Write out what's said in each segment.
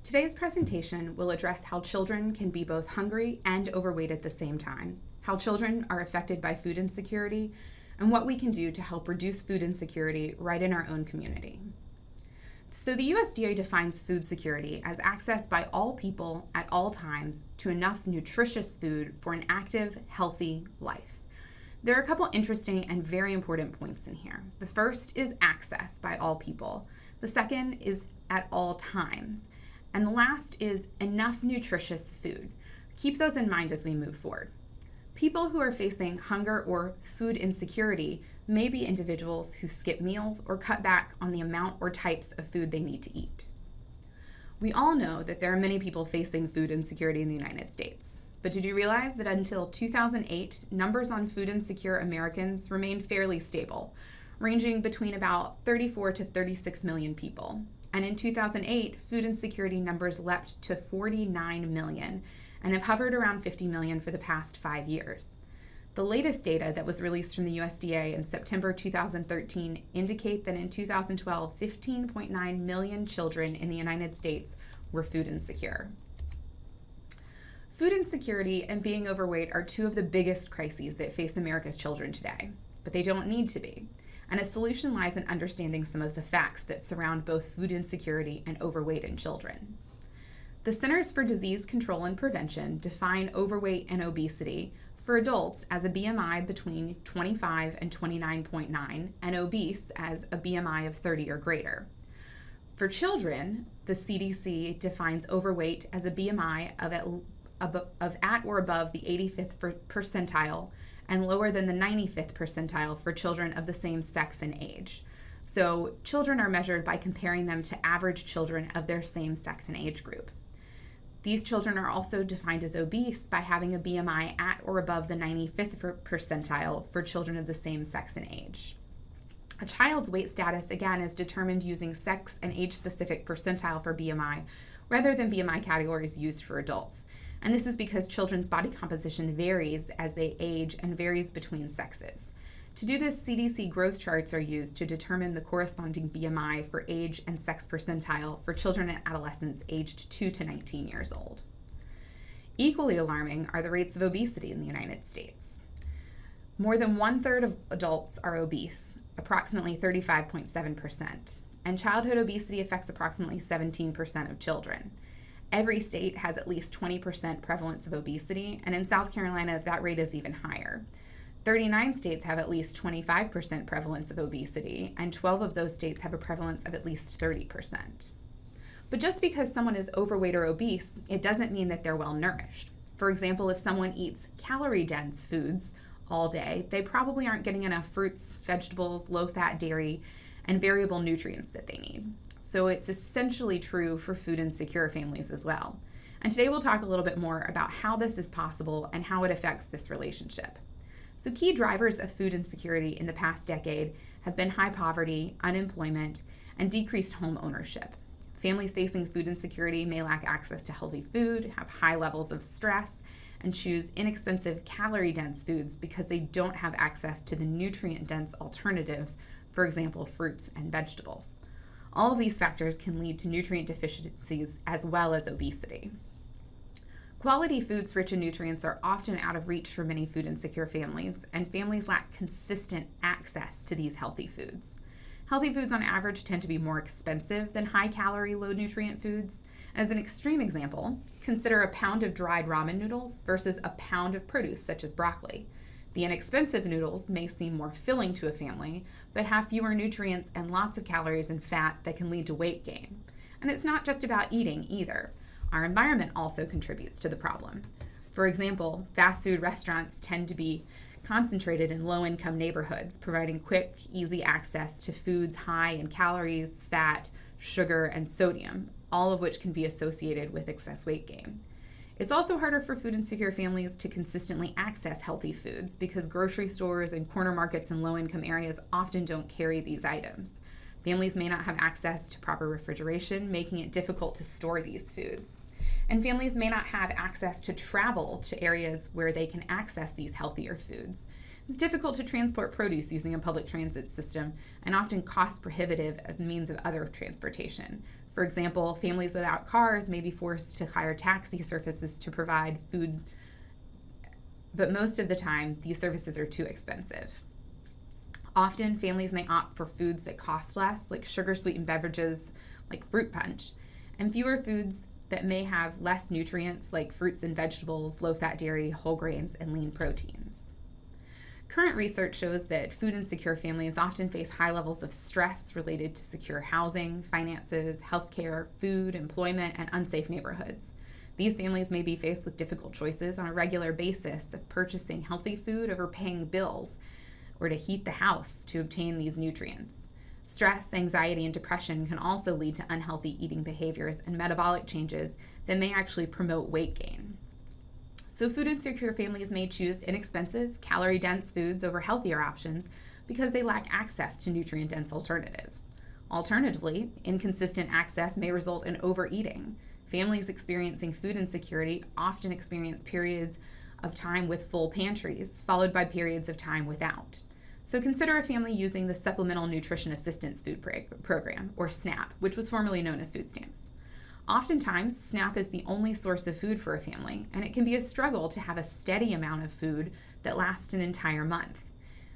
Today's presentation will address how children can be both hungry and overweight at the same time, how children are affected by food insecurity, and what we can do to help reduce food insecurity right in our own community. So the USDA defines food security as access by all people at all times to enough nutritious food for an active, healthy life. There are a couple interesting and very important points in here. The first is access by all people. The second is at all times. And the last is enough nutritious food. Keep those in mind as we move forward. People who are facing hunger or food insecurity may be individuals who skip meals or cut back on the amount or types of food they need to eat. We all know that there are many people facing food insecurity in the United States. But did you realize that until 2008, numbers on food insecure Americans remained fairly stable, ranging between about 34 to 36 million people? And in 2008, food insecurity numbers leapt to 49 million and have hovered around 50 million for the past 5 years. The latest data that was released from the USDA in September 2013 indicate that in 2012, 15.9 million children in the United States were food insecure. Food insecurity and being overweight are two of the biggest crises that face America's children today, but they don't need to be. And a solution lies in understanding some of the facts that surround both food insecurity and overweight in children. The Centers for Disease Control and Prevention define overweight and obesity for adults as a BMI between 25 and 29.9 and obese as a BMI of 30 or greater. For children, the CDC defines overweight as a BMI of at or above the 85th percentile and lower than the 95th percentile for children of the same sex and age. So children are measured by comparing them to average children of their same sex and age group. These children are also defined as obese by having a BMI at or above the 95th percentile for children of the same sex and age. A child's weight status, again, is determined using sex and age-specific percentile for BMI rather than BMI categories used for adults. And this is because children's body composition varies as they age and varies between sexes. To do this, CDC growth charts are used to determine the corresponding BMI for age and sex percentile for children and adolescents aged 2 to 19 years old. Equally alarming are the rates of obesity in the United States. More than 1/3 of adults are obese, approximately 35.7%, and childhood obesity affects approximately 17% of children. Every state has at least 20% prevalence of obesity, and in South Carolina, that rate is even higher. 39 states have at least 25% prevalence of obesity, and 12 of those states have a prevalence of at least 30%. But just because someone is overweight or obese, it doesn't mean that they're well nourished. For example, if someone eats calorie-dense foods all day, they probably aren't getting enough fruits, vegetables, low-fat dairy, and variable nutrients that they need. So it's essentially true for food insecure families as well. And today we'll talk a little bit more about how this is possible and how it affects this relationship. So key drivers of food insecurity in the past decade have been high poverty, unemployment, and decreased home ownership. Families facing food insecurity may lack access to healthy food, have high levels of stress, and choose inexpensive calorie-dense foods because they don't have access to the nutrient-dense alternatives, for example, fruits and vegetables. All of these factors can lead to nutrient deficiencies as well as obesity. Quality foods rich in nutrients are often out of reach for many food insecure families, and families lack consistent access to these healthy foods. Healthy foods on average tend to be more expensive than high-calorie, low-nutrient foods. As an extreme example, consider a pound of dried ramen noodles versus a pound of produce such as broccoli. The inexpensive noodles may seem more filling to a family, but have fewer nutrients and lots of calories and fat that can lead to weight gain. And it's not just about eating either. Our environment also contributes to the problem. For example, fast food restaurants tend to be concentrated in low-income neighborhoods, providing quick, easy access to foods high in calories, fat, sugar, and sodium, all of which can be associated with excess weight gain. It's also harder for food insecure families to consistently access healthy foods because grocery stores and corner markets in low-income areas often don't carry these items. Families may not have access to proper refrigeration, making it difficult to store these foods. And families may not have access to travel to areas where they can access these healthier foods. It's difficult to transport produce using a public transit system and often cost prohibitive of means of other transportation. For example, families without cars may be forced to hire taxi services to provide food, but most of the time, these services are too expensive. Often, families may opt for foods that cost less, like sugar-sweetened beverages like fruit punch, and fewer foods that may have less nutrients, like fruits and vegetables, low-fat dairy, whole grains, and lean proteins. Current research shows that food insecure families often face high levels of stress related to secure housing, finances, healthcare, food, employment, and unsafe neighborhoods. These families may be faced with difficult choices on a regular basis of purchasing healthy food over paying bills or to heat the house to obtain these nutrients. Stress, anxiety, and depression can also lead to unhealthy eating behaviors and metabolic changes that may actually promote weight gain. So food insecure families may choose inexpensive, calorie-dense foods over healthier options because they lack access to nutrient-dense alternatives. Alternatively, inconsistent access may result in overeating. Families experiencing food insecurity often experience periods of time with full pantries, followed by periods of time without. So consider a family using the Supplemental Nutrition Assistance Food Program, or SNAP, which was formerly known as food stamps. Oftentimes, SNAP is the only source of food for a family, and it can be a struggle to have a steady amount of food that lasts an entire month.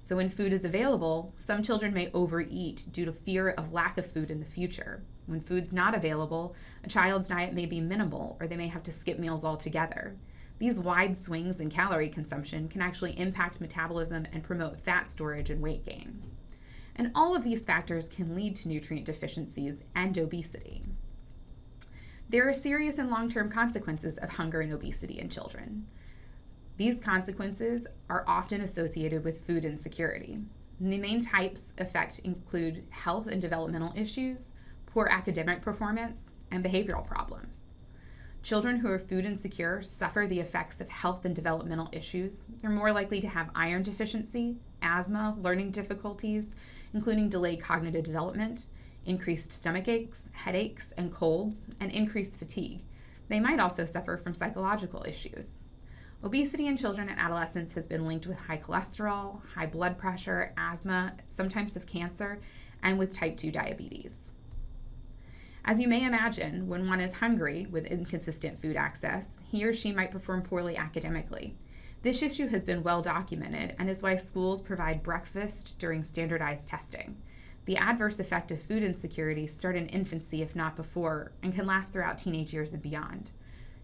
So when food is available, some children may overeat due to fear of lack of food in the future. When food's not available, a child's diet may be minimal, or they may have to skip meals altogether. These wide swings in calorie consumption can actually impact metabolism and promote fat storage and weight gain. And all of these factors can lead to nutrient deficiencies and obesity. There are serious and long-term consequences of hunger and obesity in children. These consequences are often associated with food insecurity. And the main types include health and developmental issues, poor academic performance, and behavioral problems. Children who are food insecure suffer the effects of health and developmental issues. They're more likely to have iron deficiency, asthma, learning difficulties, including delayed cognitive development, increased stomach aches, headaches, and colds, and increased fatigue. They might also suffer from psychological issues. Obesity in children and adolescents has been linked with high cholesterol, high blood pressure, asthma, some types of cancer, and with type 2 diabetes. As you may imagine, when one is hungry with inconsistent food access, he or she might perform poorly academically. This issue has been well documented and is why schools provide breakfast during standardized testing. The adverse effect of food insecurity start in infancy, if not before, and can last throughout teenage years and beyond.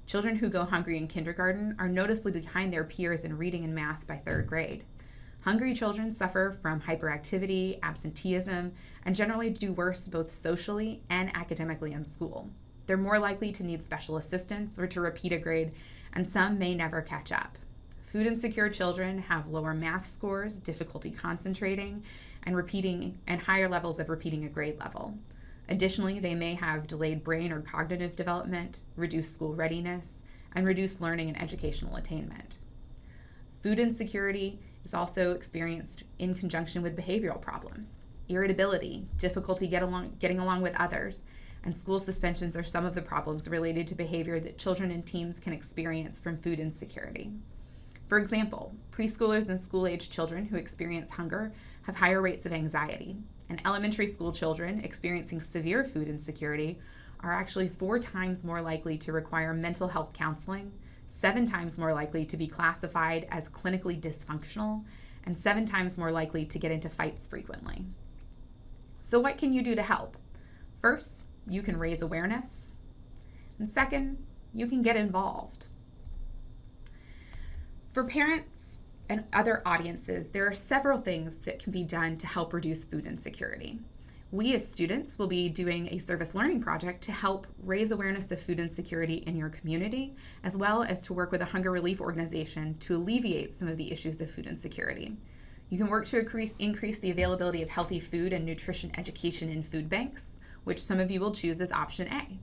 Children who go hungry in kindergarten are noticeably behind their peers in reading and math by 3rd grade. Hungry children suffer from hyperactivity, absenteeism, and generally do worse both socially and academically in school. They're more likely to need special assistance or to repeat a grade, and some may never catch up. Food insecure children have lower math scores, difficulty concentrating, and higher levels of repeating a grade level. Additionally, they may have delayed brain or cognitive development, reduced school readiness, and reduced learning and educational attainment. Food insecurity is also experienced in conjunction with behavioral problems. Irritability, difficulty getting along with others, and school suspensions are some of the problems related to behavior that children and teens can experience from food insecurity. For example, preschoolers and school-age children who experience hunger have higher rates of anxiety, and elementary school children experiencing severe food insecurity are actually 4 times more likely to require mental health counseling, 7 times more likely to be classified as clinically dysfunctional, and 7 times more likely to get into fights frequently. So what can you do to help? First, you can raise awareness, and second, you can get involved. For parents and other audiences, there are several things that can be done to help reduce food insecurity. We as students will be doing a service learning project to help raise awareness of food insecurity in your community, as well as to work with a hunger relief organization to alleviate some of the issues of food insecurity. You can work to increase the availability of healthy food and nutrition education in food banks, which some of you will choose as option A.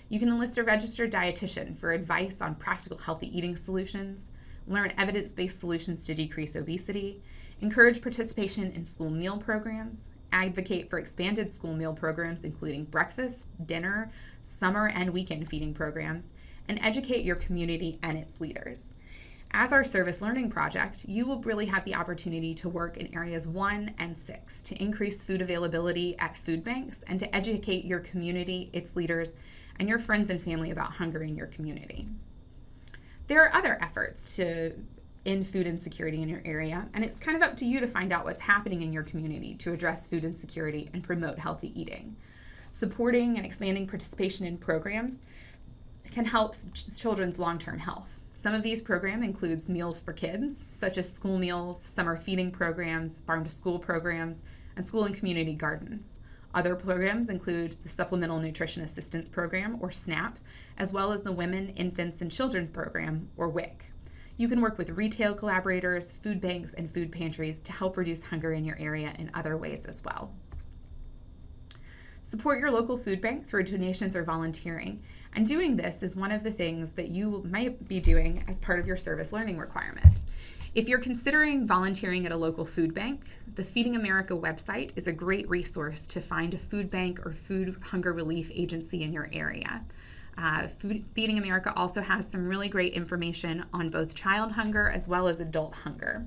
You can enlist a registered dietitian for advice on practical healthy eating solutions, learn evidence-based solutions to decrease obesity, encourage participation in school meal programs, advocate for expanded school meal programs including breakfast, dinner, summer, and weekend feeding programs, and educate your community and its leaders. As our service learning project, you will really have the opportunity to work in areas 1 and 6 to increase food availability at food banks and to educate your community, its leaders, and your friends and family about hunger in your community. There are other efforts to end food insecurity in your area, and it's kind of up to you to find out what's happening in your community to address food insecurity and promote healthy eating. Supporting and expanding participation in programs can help children's long-term health. Some of these programs includes meals for kids, such as school meals, summer feeding programs, farm-to-school programs, and school and community gardens. Other programs include the Supplemental Nutrition Assistance Program, or SNAP, as well as the Women, Infants, and Children Program, or WIC. You can work with retail collaborators, food banks, and food pantries to help reduce hunger in your area in other ways as well. Support your local food bank through donations or volunteering, and doing this is one of the things that you might be doing as part of your service learning requirement. If you're considering volunteering at a local food bank, the Feeding America website is a great resource to find a food bank or food hunger relief agency in your area. Feeding America also has some really great information on both child hunger as well as adult hunger.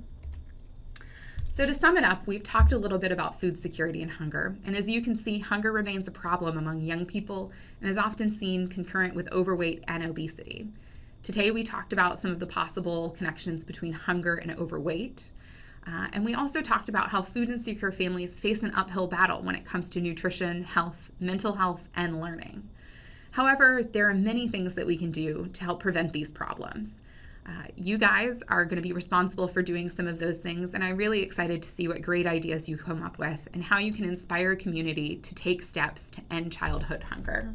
So to sum it up, we've talked a little bit about food security and hunger, and as you can see, hunger remains a problem among young people and is often seen concurrent with overweight and obesity. Today we talked about some of the possible connections between hunger and overweight, and we also talked about how food insecure families face an uphill battle when it comes to nutrition, health, mental health, and learning. However, there are many things that we can do to help prevent these problems. You guys are going to be responsible for doing some of those things, and I'm really excited to see what great ideas you come up with and how you can inspire a community to take steps to end childhood hunger.